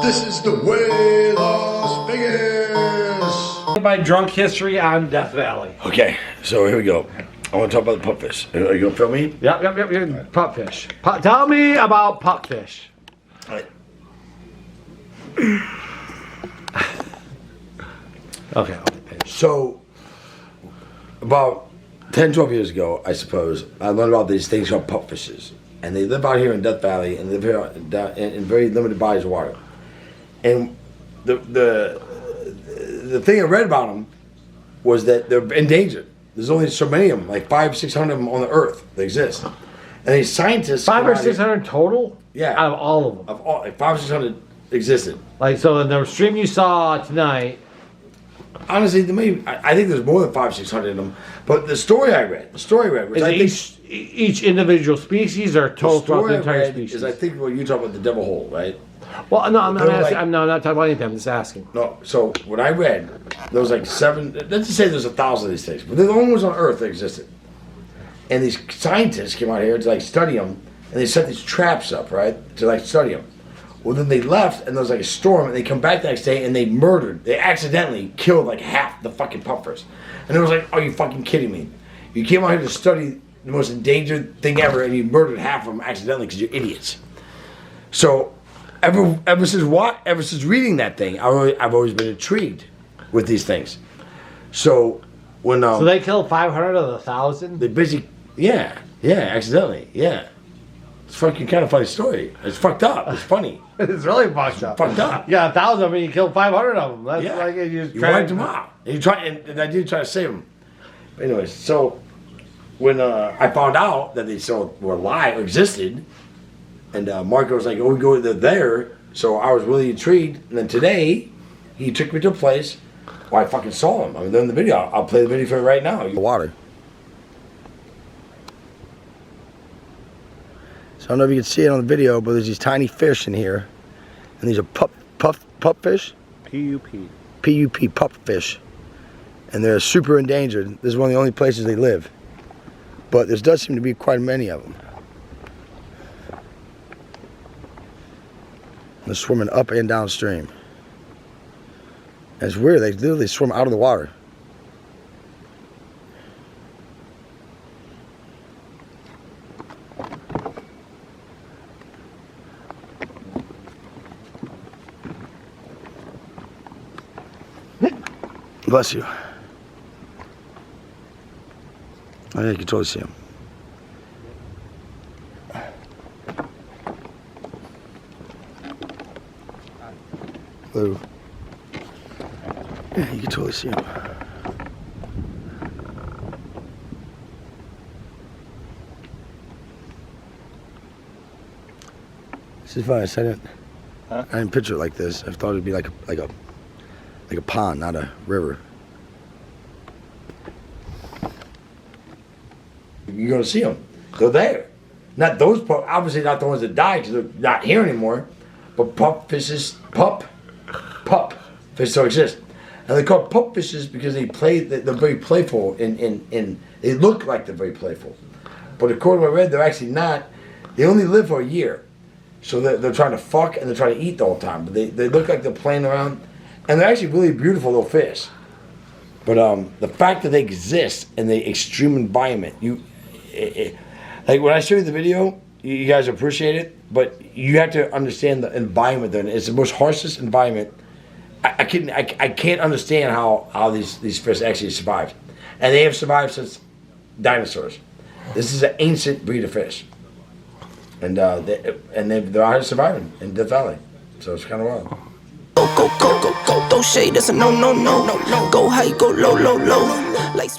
This is the way, Las Vegas. My drunk history on Death Valley. Okay, so here we go. I want to talk about the pupfish. Are you gonna film me? Yep. Pupfish. Tell me about pupfish. All right. Okay. So, about 10, 12 years ago, I suppose, I learned about these things called pupfishes. And they live out here in Death Valley and live here in very limited bodies of water. And the thing I read about them was that they're endangered. There's only so many of them, like 500, 600 of them on the earth that exist. And these scientists... 500 or 600 total? Yeah. Out of all of them? Of all, like 500 or 600 existed. Like, so in the stream you saw tonight... Honestly, I think there's more than 500, 600 of them. But the story I read, which is each individual species or total throughout the entire species? Is I think what you talk about the devil hole, right? Well, no, I'm not talking about anything. I'm just asking. No, so what I read, there was like 7. Let's just say there's 1,000 of these things, but they're the only ones on Earth that existed. And these scientists came out here to like study them, and they set these traps up, right, to like study them. Well, then they left, and there was like a storm, and they come back the next day, and they accidentally killed like half the fucking puffers. And it was like, are you fucking kidding me? You came out here to study the most endangered thing ever, and you murdered half of them accidentally because you're idiots. So, ever since reading that thing, I've always been intrigued with these things. So, when so they killed 500 of the 1,000? They basically, yeah, accidentally, yeah. It's fucking kind of funny story. It's fucked up. It's funny. It's really fucked up. Fucked up. Yeah, 1,000 of them, you killed 500 of them. That's yeah. like you wiped them out. And I did try to save them. But anyways, so when I found out that they still were alive, existed, and Marco was like, "Oh, we go there." So I was really intrigued. And then today, he took me to a place where I fucking saw them. I mean, they're in the video. I'll play the video for you right now. The water. So I don't know if you can see it on the video, but there's these tiny fish in here, and these are pupfish. P-U-P. P-U-P, pupfish. And they're super endangered. This is one of the only places they live. But there does seem to be quite many of them. They're swimming up and downstream. And it's weird, they literally swim out of the water. Bless you. Oh yeah, you can totally see him. Hello. Yeah, you can totally see him. This is fun. I didn't picture it like this. I thought it'd be like a pond, not a river. You're gonna see them. They're there. Not those, obviously not the ones that died because they're not here anymore. But pupfishes, fish still exist. And they're called pupfishes because they're very playful and they look like they're very playful. But according to what I read, they're actually not. They only live for a year. So they're trying to fuck and they're trying to eat the whole time. But they look like they're playing around. And they're actually really beautiful little fish. But the fact that they exist in the extreme environment, like when I show you the video, you guys appreciate it, but you have to understand the environment they're in. It's the most harshest environment. I can't understand how these fish actually survived. And they have survived since dinosaurs. This is an ancient breed of fish. And they're out here surviving in Death Valley. So it's kind of wild. Go, throw shade, that's a no. Go high, go low. Like